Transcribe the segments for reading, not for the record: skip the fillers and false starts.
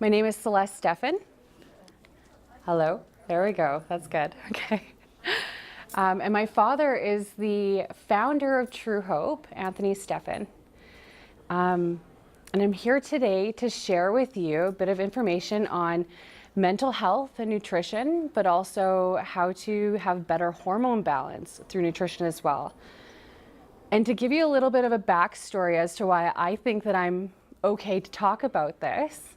My name is Celeste Stephan. Hello, there we go, that's good, okay. And my father is the founder of True Hope, Anthony Stephan. And I'm here today to share with you a bit of information on mental health and nutrition, but also how to have better hormone balance through nutrition as well. And to give you a little bit of a backstory as to why I think that I'm okay to talk about this,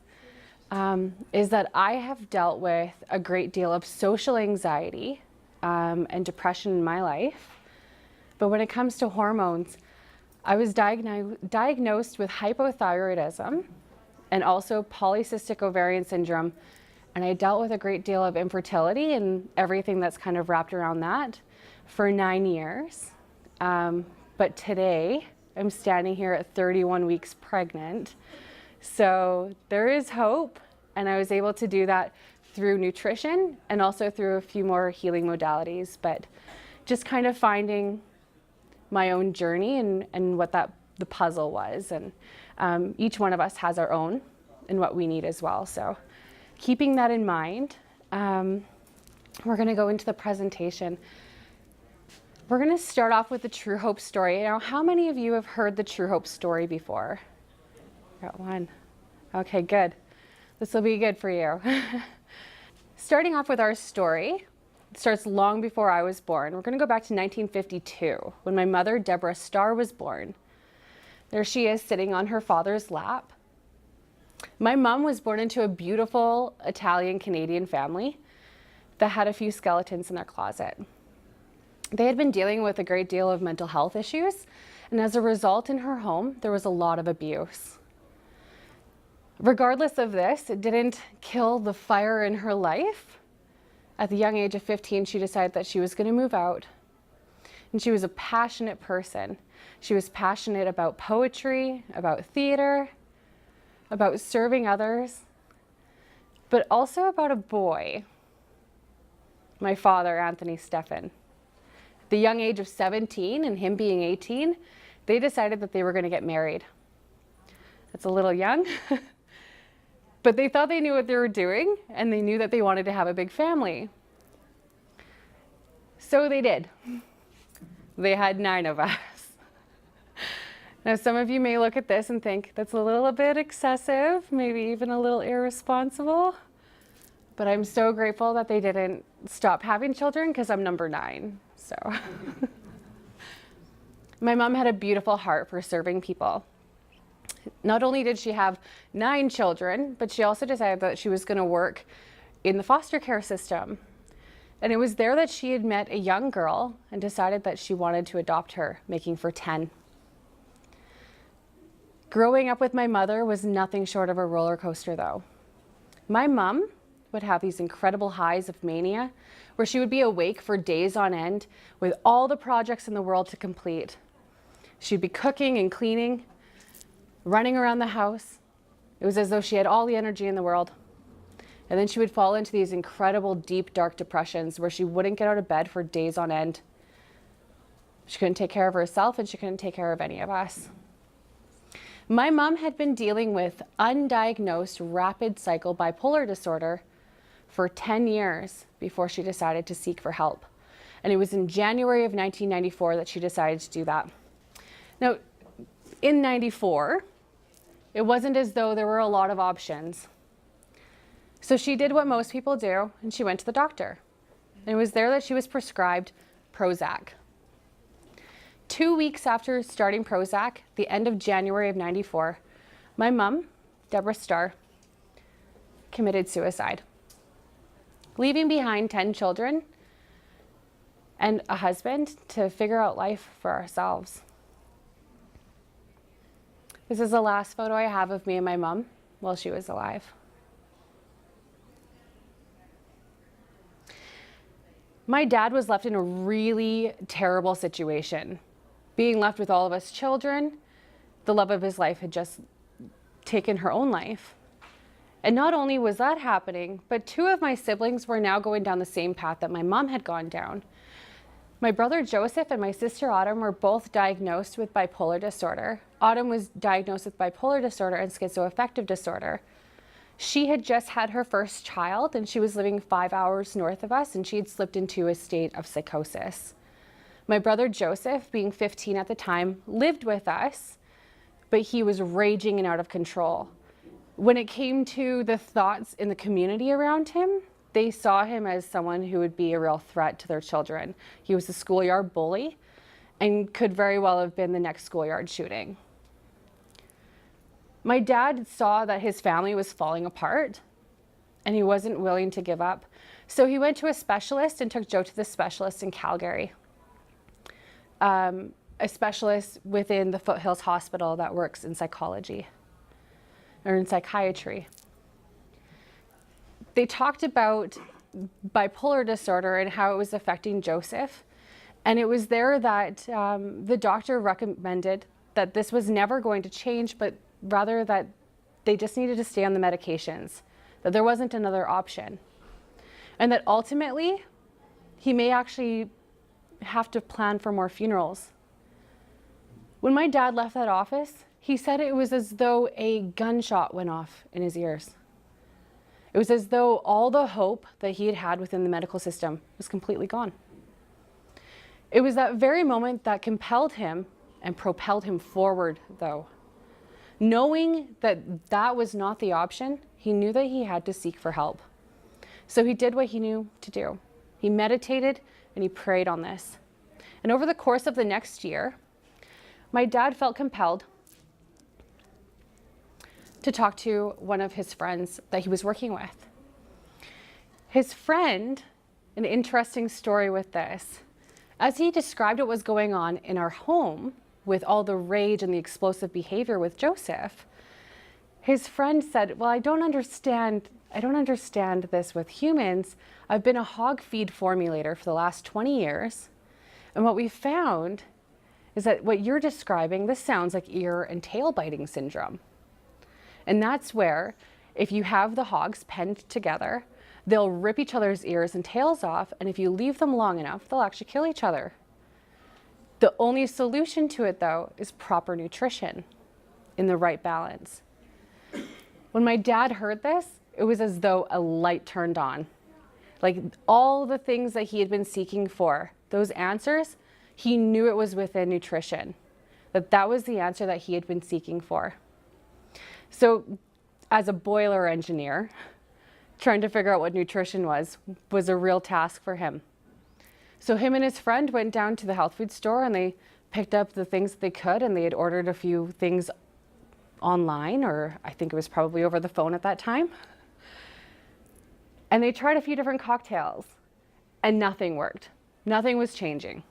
is that I have dealt with a great deal of social anxiety and depression in my life. But when it comes to hormones, I was diagnosed with hypothyroidism and also polycystic ovarian syndrome. And I dealt with a great deal of infertility and everything that's kind of wrapped around that for 9 years. But today I'm standing here at 31 weeks pregnant. So there is hope, and I was able to do that through nutrition and also through a few more healing modalities, but just kind of finding my own journey and what the puzzle was. And each one of us has our own and what we need as well. So keeping that in mind, we're gonna go into the presentation. We're gonna start off with the True Hope story. Now, how many of you have heard the True Hope story before? Got one. Okay, good. This will be good for you. Starting off with our story, it starts long before I was born. We're gonna go back to 1952, when my mother, Deborah Starr, was born. There she is sitting on her father's lap. My mom was born into a beautiful Italian-Canadian family that had a few skeletons in their closet. They had been dealing with a great deal of mental health issues, and as a result, in her home, there was a lot of abuse. Regardless of this, it didn't kill the fire in her life. At the young age of 15, she decided that she was going to move out. And she was a passionate person. She was passionate about poetry, about theater, about serving others, but also about a boy, my father, Anthony Stephan. At the young age of 17 and him being 18, they decided that they were going to get married. That's a little young. But they thought they knew what they were doing, and they knew that they wanted to have a big family. So they did. They had 9 of us. Now, some of you may look at this and think that's a little bit excessive, maybe even a little irresponsible. But I'm so grateful that they didn't stop having children, because I'm number 9. So my mom had a beautiful heart for serving people. Not only did she have 9 children, but she also decided that she was going to work in the foster care system. And it was there that she had met a young girl and decided that she wanted to adopt her, making for 10. Growing up with my mother was nothing short of a roller coaster, though. My mom would have these incredible highs of mania where she would be awake for days on end with all the projects in the world to complete. She'd be cooking and cleaning, running around the house. It was as though she had all the energy in the world. And then she would fall into these incredible, deep, dark depressions where she wouldn't get out of bed for days on end. She couldn't take care of herself, and she couldn't take care of any of us. My mom had been dealing with undiagnosed rapid cycle bipolar disorder for 10 years before she decided to seek for help. And it was in January of 1994 that she decided to do that. Now, in 94, it wasn't as though there were a lot of options. So she did what most people do, and she went to the doctor. And it was there that she was prescribed Prozac. 2 weeks after starting Prozac, the end of January of 94, my mom, Deborah Starr, committed suicide, leaving behind 10 children and a husband to figure out life for ourselves. This is the last photo I have of me and my mom while she was alive. My dad was left in a really terrible situation. Being left with all of us children, the love of his life had just taken her own life. And not only was that happening, but 2 of my siblings were now going down the same path that my mom had gone down. My brother Joseph and my sister Autumn were both diagnosed with bipolar disorder. Autumn was diagnosed with bipolar disorder and schizoaffective disorder. She had just had her first child and she was living 5 hours north of us, and she had slipped into a state of psychosis. My brother Joseph, being 15 at the time, lived with us, but he was raging and out of control. When it came to the thoughts in the community around him, they saw him as someone who would be a real threat to their children. He was a schoolyard bully and could very well have been the next schoolyard shooting. My dad saw that his family was falling apart and he wasn't willing to give up. So he went to a specialist and took Joe to the specialist in Calgary, a specialist within the Foothills Hospital that works in psychology or in psychiatry. They talked about bipolar disorder and how it was affecting Joseph. And it was there that the doctor recommended that this was never going to change, but rather that they just needed to stay on the medications, that there wasn't another option. And that ultimately, he may actually have to plan for more funerals. When my dad left that office, he said it was as though a gunshot went off in his ears. It was as though all the hope that he had had within the medical system was completely gone. It was that very moment that compelled him and propelled him forward, though. Knowing that that was not the option, he knew that he had to seek for help. So he did what he knew to do. He meditated and he prayed on this. And over the course of the next year, my dad felt compelled to talk to one of his friends that he was working with. His friend, an interesting story with this, as he described what was going on in our home with all the rage and the explosive behavior with Joseph, his friend said, well, I don't understand this with humans. I've been a hog feed formulator for the last 20 years. And what we found is that what you're describing, this sounds like ear and tail biting syndrome. And that's where, if you have the hogs penned together, they'll rip each other's ears and tails off, and if you leave them long enough, they'll actually kill each other. The only solution to it, though, is proper nutrition in the right balance. When my dad heard this, it was as though a light turned on. Like all the things that he had been seeking for, those answers, he knew it was within nutrition, that was the answer that he had been seeking for. So as a boiler engineer, trying to figure out what nutrition was a real task for him. So him and his friend went down to the health food store and they picked up the things that they could, and they had ordered a few things online, or I think it was probably over the phone at that time. And they tried a few different cocktails and nothing worked. Nothing was changing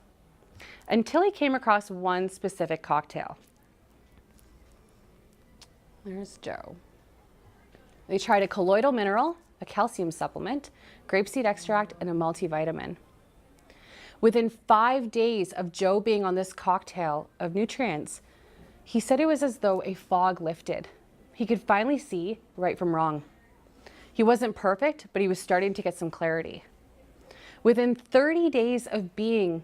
until he came across one specific cocktail. There's Joe. They tried a colloidal mineral, a calcium supplement, grapeseed extract, and a multivitamin. Within 5 days of Joe being on this cocktail of nutrients, he said it was as though a fog lifted. He could finally see right from wrong. He wasn't perfect, but he was starting to get some clarity. Within 30 days of being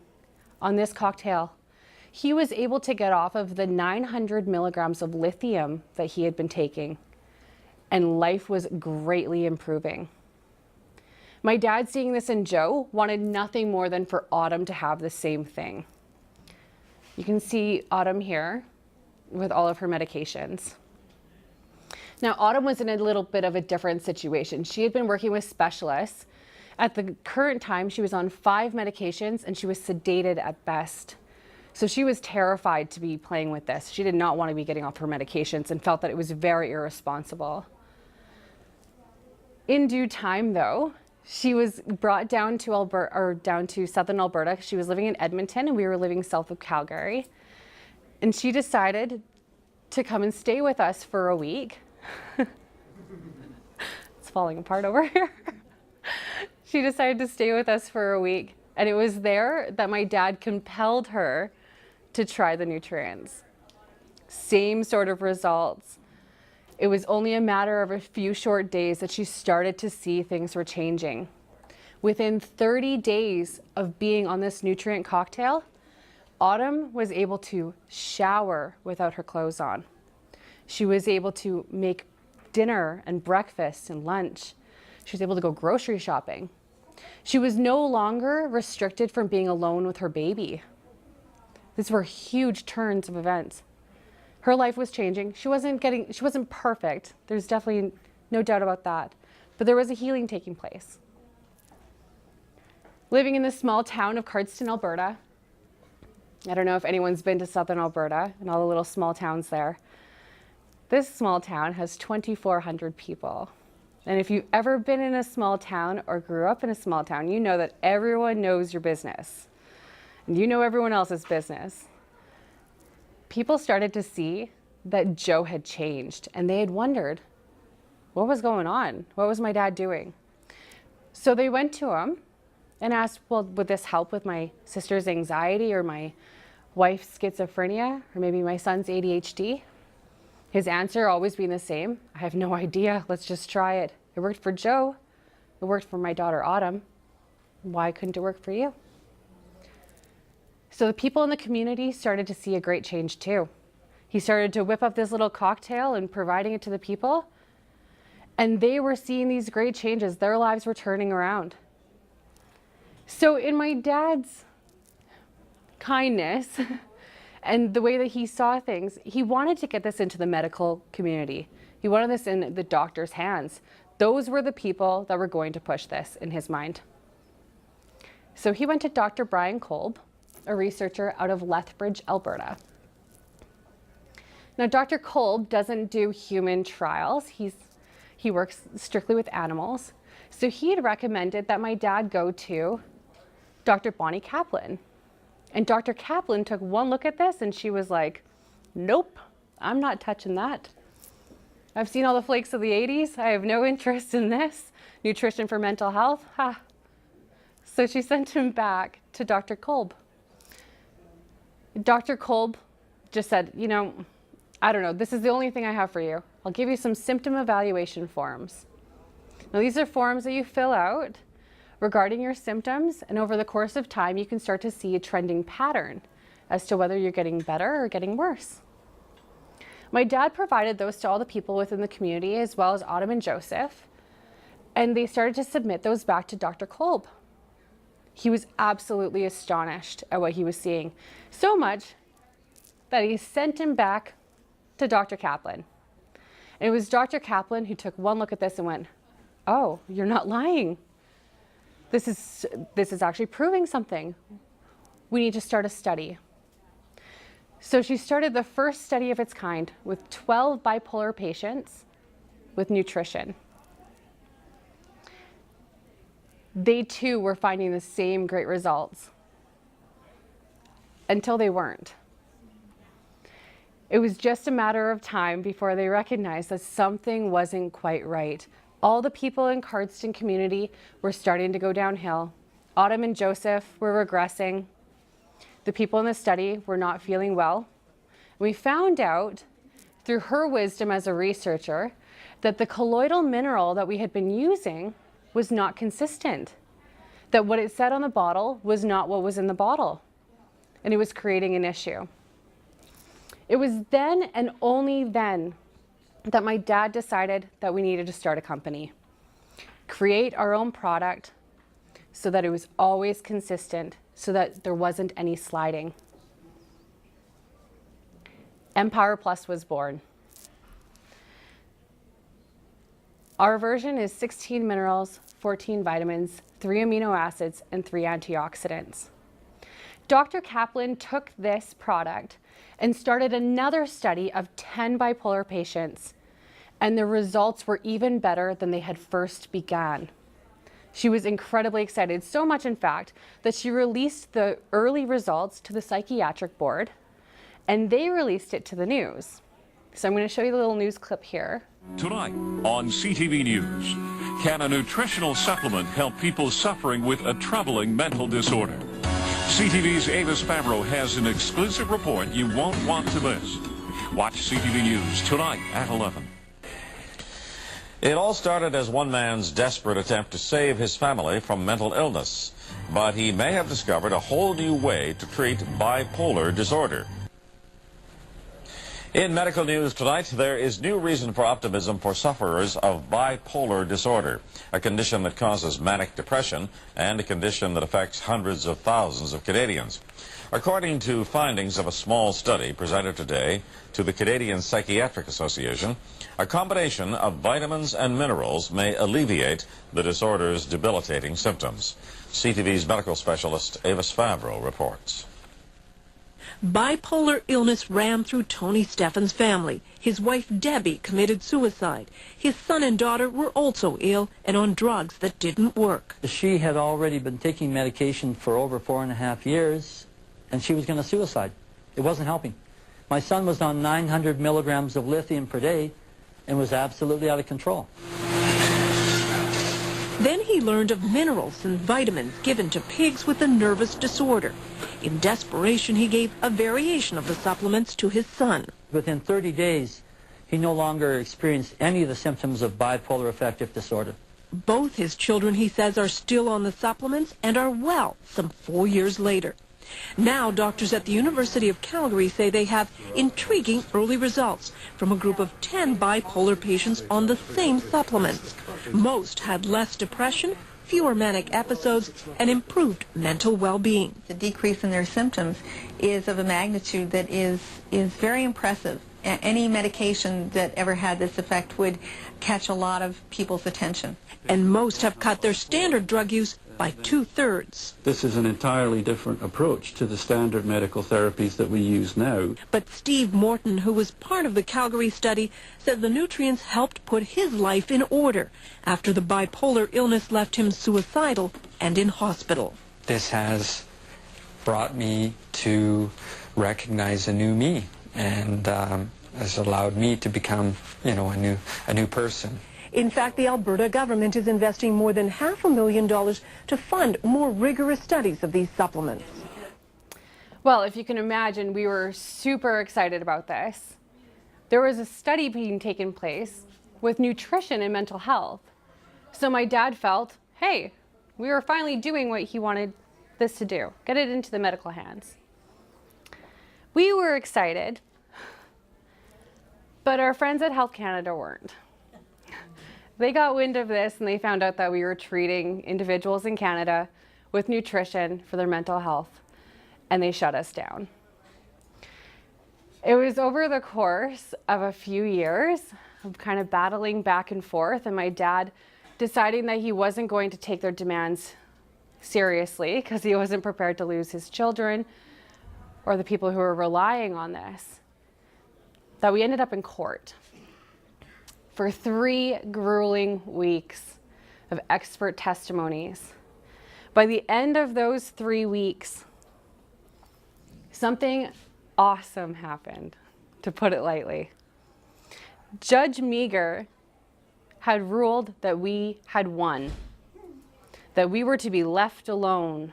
on this cocktail, he was able to get off of the 900 milligrams of lithium that he had been taking, and life was greatly improving. My dad, seeing this in Joe, wanted nothing more than for Autumn to have the same thing. You can see Autumn here with all of her medications. Now, Autumn was in a little bit of a different situation. She had been working with specialists. At the current time, she was on 5 medications and she was sedated at best. So she was terrified to be playing with this. She did not want to be getting off her medications and felt that it was very irresponsible. In due time, though, she was brought down to Alberta, or down to southern Alberta. She was living in Edmonton and we were living south of Calgary. And she decided to come and stay with us for a week. It's falling apart over here. She decided to stay with us for a week. And it was there that my dad compelled her to try the nutrients. Same sort of results. It was only a matter of a few short days that she started to see things were changing. Within 30 days of being on this nutrient cocktail, Autumn was able to shower without her clothes on. She was able to make dinner and breakfast and lunch. She was able to go grocery shopping. She was no longer restricted from being alone with her baby. These were huge turns of events. Her life was changing. She wasn't perfect. There's definitely no doubt about that. But there was a healing taking place. Living in the small town of Cardston, Alberta. I don't know if anyone's been to southern Alberta and all the little small towns there. This small town has 2,400 people. And if you've ever been in a small town or grew up in a small town, you know that everyone knows your business. And you know everyone else's business. People started to see that Joe had changed, and they had wondered, what was going on? What was my dad doing? So they went to him and asked, well, would this help with my sister's anxiety or my wife's schizophrenia or maybe my son's ADHD? His answer always being the same, I have no idea, let's just try it. It worked for Joe, it worked for my daughter Autumn. Why couldn't it work for you? So the people in the community started to see a great change too. He started to whip up this little cocktail and providing it to the people. And they were seeing these great changes. Their lives were turning around. So in my dad's kindness and the way that he saw things, he wanted to get this into the medical community. He wanted this in the doctor's hands. Those were the people that were going to push this in his mind. So he went to Dr. Brian Kolb, a researcher out of Lethbridge, Alberta. Now, Dr. Kolb doesn't do human trials. He works strictly with animals. So he had recommended that my dad go to Dr. Bonnie Kaplan. And Dr. Kaplan took one look at this and she was like, nope, I'm not touching that. I've seen all the flakes of the 80s. I have no interest in this. Nutrition for mental health, ha. So she sent him back to Dr. Kolb. Dr. Kolb just said, you know, I don't know, this is the only thing I have for you. I'll give you some symptom evaluation forms. Now these are forms that you fill out regarding your symptoms, and over the course of time you can start to see a trending pattern as to whether you're getting better or getting worse. My dad provided those to all the people within the community as well as Autumn and Joseph, and they started to submit those back to Dr. Kolb. He was absolutely astonished at what he was seeing, so much that he sent him back to Dr. Kaplan. And it was Dr. Kaplan who took one look at this and went, oh, you're not lying. This is actually proving something. We need to start a study. So she started the first study of its kind with 12 bipolar patients with nutrition. They too were finding the same great results until they weren't. It was just a matter of time before they recognized that something wasn't quite right. All the people in Cardston community were starting to go downhill. Autumn and Joseph were regressing. The people in the study were not feeling well. We found out through her wisdom as a researcher that the colloidal mineral that we had been using was not consistent. That what it said on the bottle was not what was in the bottle. And it was creating an issue. It was then and only then that my dad decided that we needed to start a company. Create our own product so that it was always consistent, so that there wasn't any sliding. Empower Plus was born. Our version is 16 minerals, 14 vitamins, 3 amino acids, and 3 antioxidants. Dr. Kaplan took this product and started another study of 10 bipolar patients, and the results were even better than they had first began. She was incredibly excited, so much in fact, that she released the early results to the psychiatric board, and they released it to the news. So I'm going to show you the little news clip here. Tonight on CTV News, can a nutritional supplement help people suffering with a troubling mental disorder? CTV's Avis Favreau has an exclusive report you won't want to miss. Watch CTV News tonight at 11. It all started as one man's desperate attempt to save his family from mental illness, but he may have discovered a whole new way to treat bipolar disorder. In medical news tonight, there is new reason for optimism for sufferers of bipolar disorder, a condition that causes manic depression and a condition that affects hundreds of thousands of Canadians. According to findings of a small study presented today to the Canadian Psychiatric Association, a combination of vitamins and minerals may alleviate the disorder's debilitating symptoms. CTV's medical specialist Avis Favreau reports. Bipolar illness ran through Tony Stephan's family. His wife Debbie committed suicide. His son and daughter were also ill and on drugs that didn't work. She had already been taking medication for over 4.5 years, and she was going to suicide. It wasn't helping. My son was on 900 milligrams of lithium per day and was absolutely out of control. Then he learned of minerals and vitamins given to pigs with a nervous disorder. In desperation, he gave a variation of the supplements to his son. Within 30 days, he no longer experienced any of the symptoms of bipolar affective disorder. Both his children, he says, are still on the supplements and are well some 4 years later. Now, doctors at the University of Calgary say they have intriguing early results from a group of 10 bipolar patients on the same supplements. Most had less depression, fewer manic episodes, and improved mental well-being. The decrease in their symptoms is of a magnitude that is very impressive. Any medication that ever had this effect would catch a lot of people's attention. And most have cut their standard drug use by 2/3. This is an entirely different approach to the standard medical therapies that we use now. But Steve Morton, who was part of the Calgary study, said the nutrients helped put his life in order after the bipolar illness left him suicidal and in hospital. This has brought me to recognize a new me, and has allowed me to become, a new person. In fact, the Alberta government is investing more than $500,000 to fund more rigorous studies of these supplements. Well, if you can imagine, we were super excited about this. There was a study being taken place with nutrition and mental health. So my dad felt, hey, we were finally doing what he wanted this to do, get it into the medical hands. We were excited, but our friends at Health Canada weren't. They got wind of this and they found out that we were treating individuals in Canada with nutrition for their mental health, and they shut us down. It was over the course of a few years of kind of battling back and forth, and my dad deciding that he wasn't going to take their demands seriously because he wasn't prepared to lose his children or the people who were relying on this, that we ended up in court for 3 grueling weeks of expert testimonies. By the end of those 3 weeks, something awesome happened, to put it lightly. Judge Meagher had ruled that we had won, that we were to be left alone.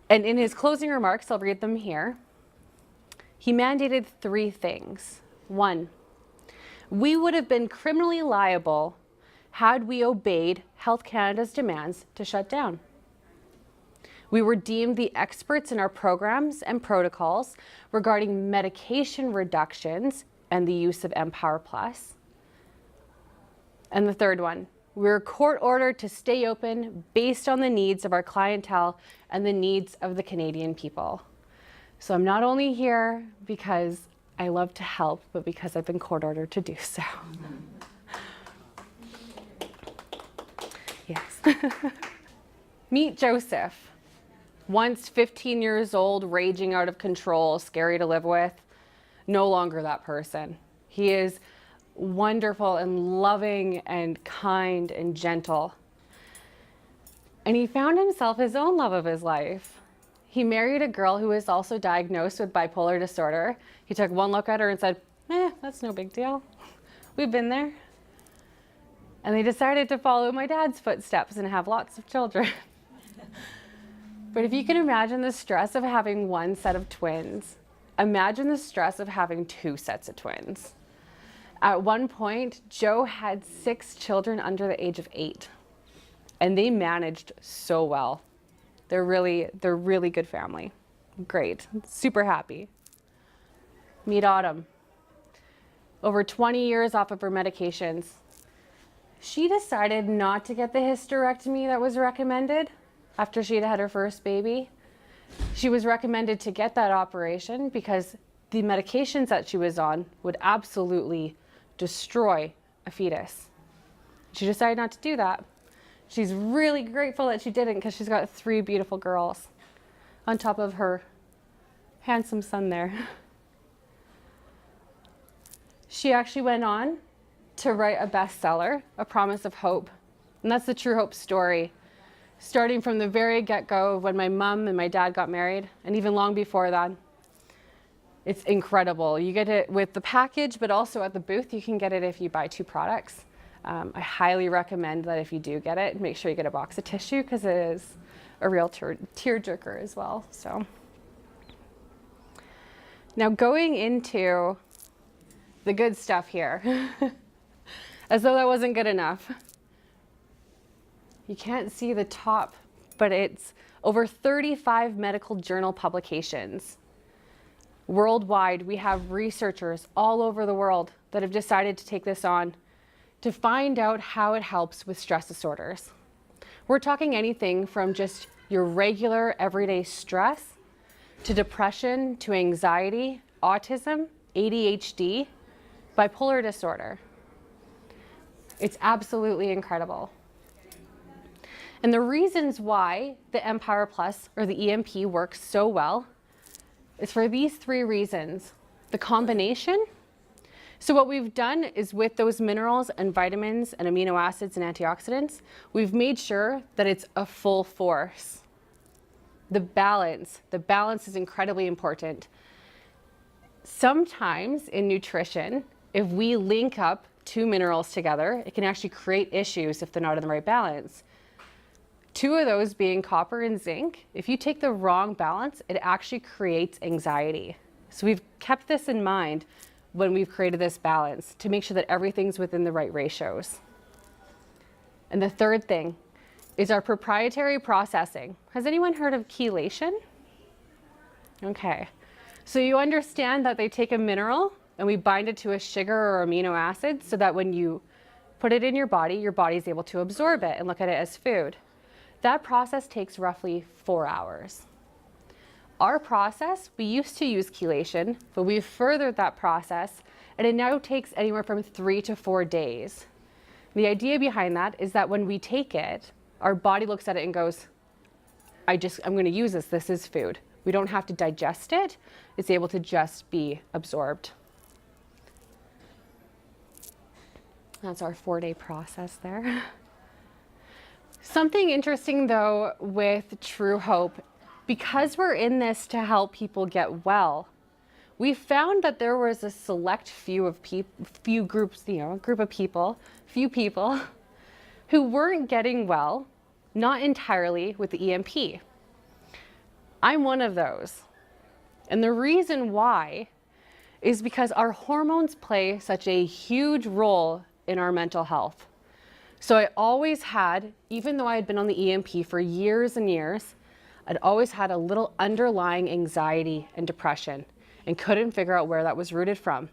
And in his closing remarks, I'll read them here, he mandated 3 things. 1, we would have been criminally liable had we obeyed Health Canada's demands to shut down. We were deemed the experts in our programs and protocols regarding medication reductions and the use of Empower Plus. And the 3rd one, we were court ordered to stay open based on the needs of our clientele and the needs of the Canadian people. So I'm not only here because I love to help, but because I've been court ordered to do so. Yes. Meet Joseph. Once 15 years old, raging out of control, scary to live with. No longer that person. He is wonderful and loving and kind and gentle. And he found himself his own love of his life. He married a girl who was also diagnosed with bipolar disorder. He took one look at her and said, that's no big deal. We've been there. And they decided to follow my dad's footsteps and have lots of children. But if you can imagine the stress of having one set of twins, imagine the stress of having 2 sets of twins. At one point, Joe had 6 children under the age of 8, and they managed so well. They're really good family. Great, super happy. Meet Autumn. over 20 years off of her medications. She decided not to get the hysterectomy that was recommended after she'd had her first baby. She was recommended to get that operation because the medications that she was on would absolutely destroy a fetus. She decided not to do that. She's really grateful that she didn't because she's got 3 beautiful girls on top of her handsome son there. She actually went on to write a bestseller, A Promise of Hope. And that's the True Hope story, starting from the very get-go when my mom and my dad got married, and even long before that. It's incredible. You get it with the package, but also at the booth, you can get it if you buy 2 products. I highly recommend that if you do get it, make sure you get a box of tissue because it is a real tearjerker as well. So now going into the good stuff here, as though that wasn't good enough. You can't see the top, but it's over 35 medical journal publications. Worldwide, we have researchers all over the world that have decided to take this on to find out how it helps with stress disorders. We're talking anything from just your regular everyday stress to depression, to anxiety, autism, ADHD, bipolar disorder. It's absolutely incredible. And the reasons why the Empower Plus or the EMP works so well is for these 3 reasons. The combination. So what we've done is with those minerals and vitamins and amino acids and antioxidants, we've made sure that it's a full force. The balance is incredibly important. Sometimes in nutrition, if we link up 2 minerals together, it can actually create issues if they're not in the right balance. 2 of those being copper and zinc. If you take the wrong balance, it actually creates anxiety. So we've kept this in mind when we've created this balance to make sure that everything's within the right ratios. And the third thing is our proprietary processing. Has anyone heard of chelation? Okay. So you understand that they take a mineral and we bind it to a sugar or amino acid so that when you put it in your body is able to absorb it and look at it as food. That process takes roughly 4 hours. Our process, we used to use chelation, but we've furthered that process and it now takes anywhere from 3 to 4 days. The idea behind that is that when we take it, our body looks at it and goes, I'm going to use this, this is food. We don't have to digest it, it's able to just be absorbed. That's our 4-day process there. Something interesting though with True Hope, because we're in this to help people get well, we found that there was a select few groups, a group of people, few people who weren't getting well, not entirely with the EMP. I'm one of those. And the reason why is because our hormones play such a huge role in our mental health. So I always had, even though I had been on the EMP for years and years, I'd always had a little underlying anxiety and depression and couldn't figure out where that was rooted from.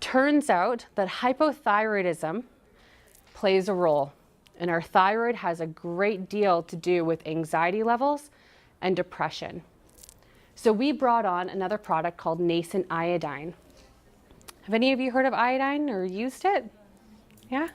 Turns out that hypothyroidism plays a role, and our thyroid has a great deal to do with anxiety levels and depression. So we brought on another product called Nascent Iodine. Have any of you heard of iodine or used it? Yeah?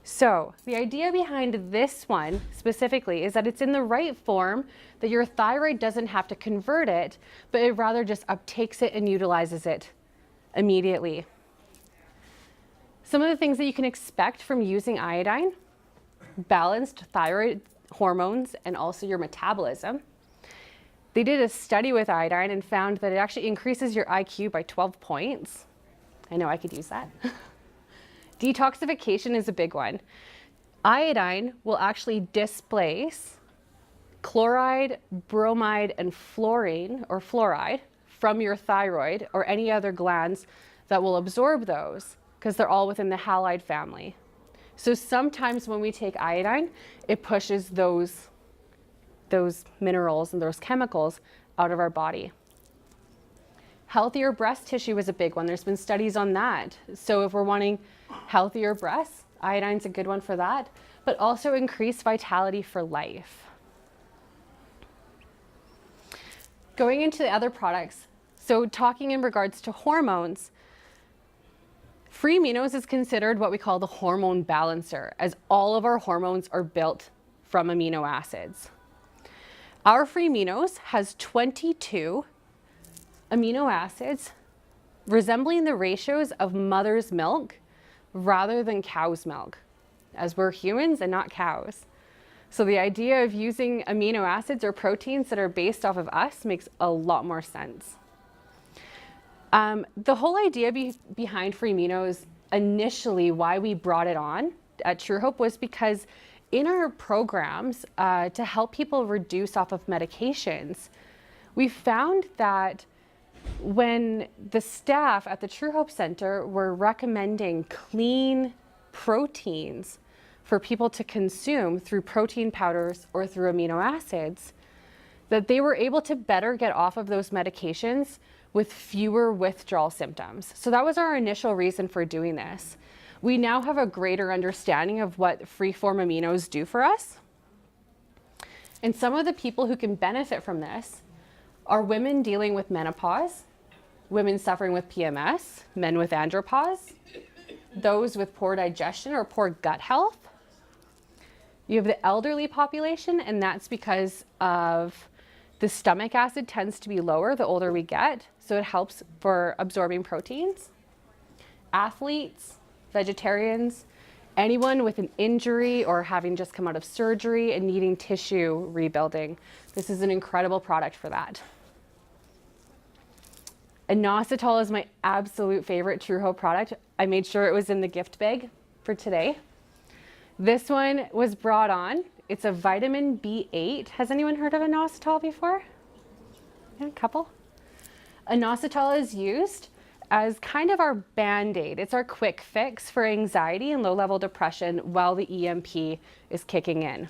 So the idea behind this one specifically is that it's in the right form, that your thyroid doesn't have to convert it, but it rather just uptakes it and utilizes it immediately. Some of the things that you can expect from using iodine: balanced thyroid hormones and also your metabolism. They did a study with iodine and found that it actually increases your IQ by 12 points. I know I could use that. Detoxification is a big one. Iodine will actually displace chloride, bromide, and fluorine or fluoride from your thyroid or any other glands that will absorb those, because they're all within the halide family. So sometimes when we take iodine, it pushes those minerals and those chemicals out of our body. Healthier breast tissue is a big one. There's been studies on that. So if we're wanting healthier breasts, iodine's a good one for that, but also increased vitality for life. Going into the other products, so talking in regards to hormones, free aminos is considered what we call the hormone balancer, as all of our hormones are built from amino acids. Our free aminos has 22 amino acids resembling the ratios of mother's milk rather than cow's milk, as we're humans and not cows. So the idea of using amino acids or proteins that are based off of us makes a lot more sense. The whole idea behind free aminos, initially why we brought it on at True Hope, was because in our programs to help people reduce off of medications, we found that when the staff at the True Hope Center were recommending clean proteins for people to consume through protein powders or through amino acids, that they were able to better get off of those medications with fewer withdrawal symptoms. So that was our initial reason for doing this. We now have a greater understanding of what free-form aminos do for us. And some of the people who can benefit from this are women dealing with menopause, women suffering with PMS, men with andropause, those with poor digestion or poor gut health. You have the elderly population, and that's because of the stomach acid tends to be lower the older we get, so it helps for absorbing proteins. Athletes, vegetarians, anyone with an injury or having just come out of surgery and needing tissue rebuilding. This is an incredible product for that. Inositol is my absolute favorite True Hope product. I made sure it was in the gift bag for today. This one was brought on. It's a vitamin B8. Has anyone heard of inositol before? Yeah, a couple. Inositol is used as kind of our Band-Aid. It's our quick fix for anxiety and low-level depression while the EMP is kicking in.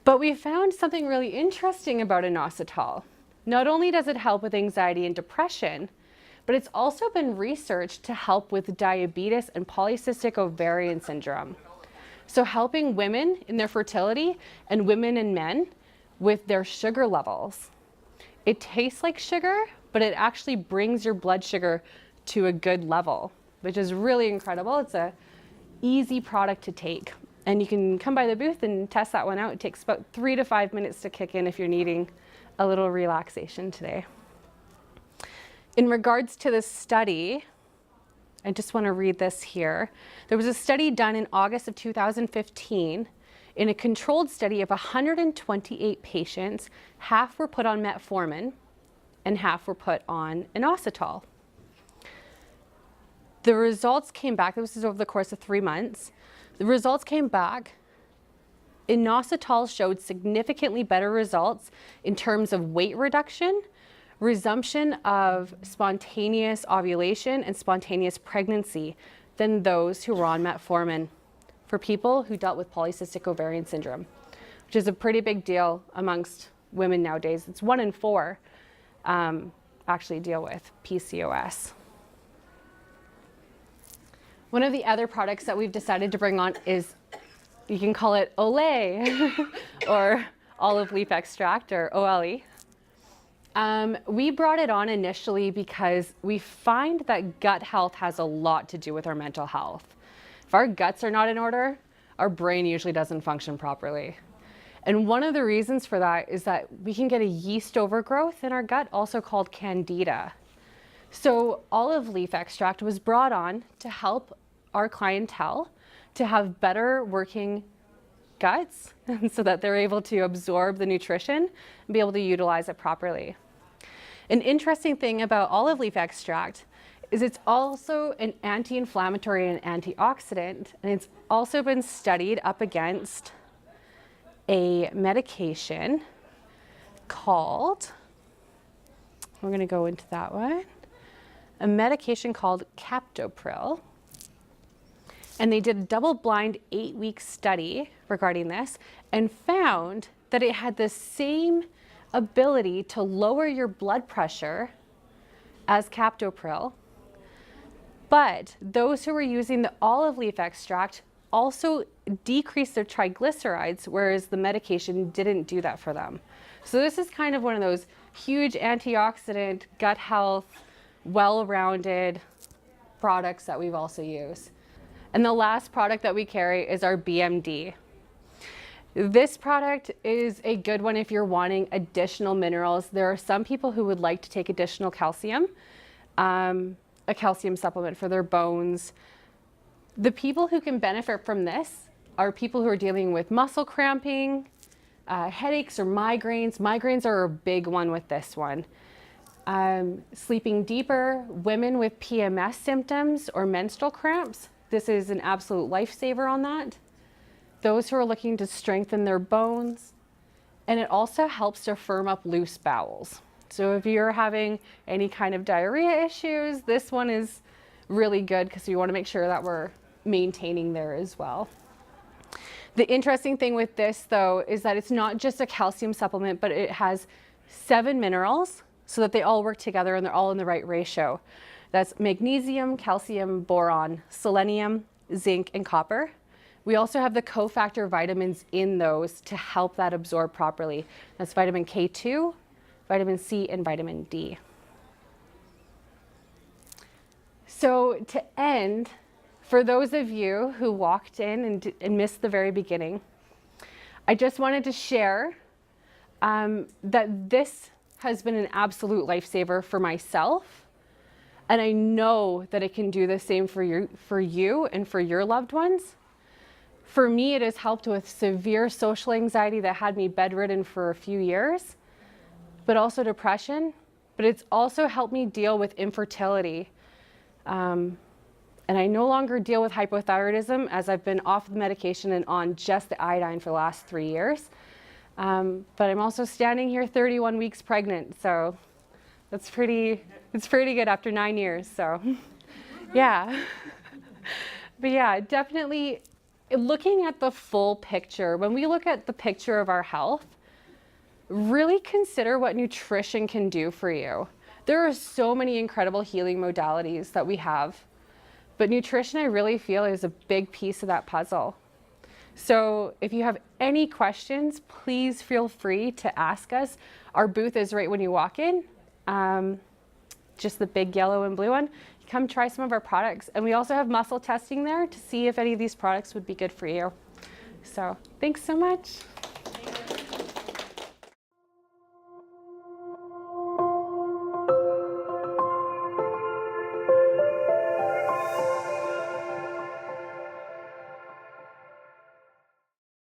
But we found something really interesting about inositol. Not only does it help with anxiety and depression, but it's also been researched to help with diabetes and polycystic ovarian syndrome. So helping women in their fertility and women and men with their sugar levels. It tastes like sugar, but it actually brings your blood sugar to a good level, which is really incredible. It's an easy product to take. And you can come by the booth and test that one out. It takes about 3 to 5 minutes to kick in if you're needing a little relaxation today. In regards to this study, I just want to read this here. There was a study done in August of 2015 in a controlled study of 128 patients. Half were put on metformin and half were put on inositol. The results came back, this was over the course of 3 months. The results came back. Inositol showed significantly better results in terms of weight reduction, resumption of spontaneous ovulation and spontaneous pregnancy than those who were on metformin for people who dealt with polycystic ovarian syndrome, which is a pretty big deal amongst women nowadays. It's 1 in 4 actually deal with PCOS. One of the other products that we've decided to bring on is, you can call it Olay or olive leaf extract, or OLE. We brought it on initially because we find that gut health has a lot to do with our mental health. If our guts are not in order, our brain usually doesn't function properly. And one of the reasons for that is that we can get a yeast overgrowth in our gut, also called candida. So olive leaf extract was brought on to help our clientele to have better working guts so that they're able to absorb the nutrition and be able to utilize it properly. An interesting thing about olive leaf extract is it's also an anti-inflammatory and antioxidant, and it's also been studied up against a medication called, we're going to go into that one, a medication called captopril. And they did a double-blind 8-week study regarding this and found that it had the same ability to lower your blood pressure as captopril. But those who were using the olive leaf extract also decreased their triglycerides, whereas the medication didn't do that for them. So this is kind of one of those huge antioxidant, gut health, well-rounded products that we've also used. And the last product that we carry is our BMD. This product is a good one if you're wanting additional minerals. There are some people who would like to take additional calcium, a calcium supplement for their bones. The people who can benefit from this are people who are dealing with muscle cramping, headaches or migraines. Migraines are a big one with this one. Sleeping deeper, women with PMS symptoms or menstrual cramps. This is an absolute lifesaver on that. Those who are looking to strengthen their bones. And it also helps to firm up loose bowels. So if you're having any kind of diarrhea issues, this one is really good because we want to make sure that we're maintaining there as well. The interesting thing with this though is that it's not just a calcium supplement, but it has 7 minerals so that they all work together and they're all in the right ratio. That's magnesium, calcium, boron, selenium, zinc, and copper. We also have the cofactor vitamins in those to help that absorb properly. That's vitamin K2, vitamin C, and vitamin D. So to end, for those of you who walked in and missed the very beginning, I just wanted to share that this has been an absolute lifesaver for myself. And I know that it can do the same for you and for your loved ones. For me, it has helped with severe social anxiety that had me bedridden for a few years, but also depression. But it's also helped me deal with infertility. And I no longer deal with hypothyroidism as I've been off the medication and on just the iodine for the last 3 years. But I'm also standing here 31 weeks pregnant, so it's pretty good after 9 years, so yeah. But yeah, definitely looking at the full picture. When we look at the picture of our health, really consider what nutrition can do for you. There are so many incredible healing modalities that we have, but nutrition I really feel is a big piece of that puzzle. So if you have any questions, please feel free to ask us. Our booth is right when you walk in, just the big yellow and blue one. Come try some of our products. And we also have muscle testing there to see if any of these products would be good for you. So thanks so much.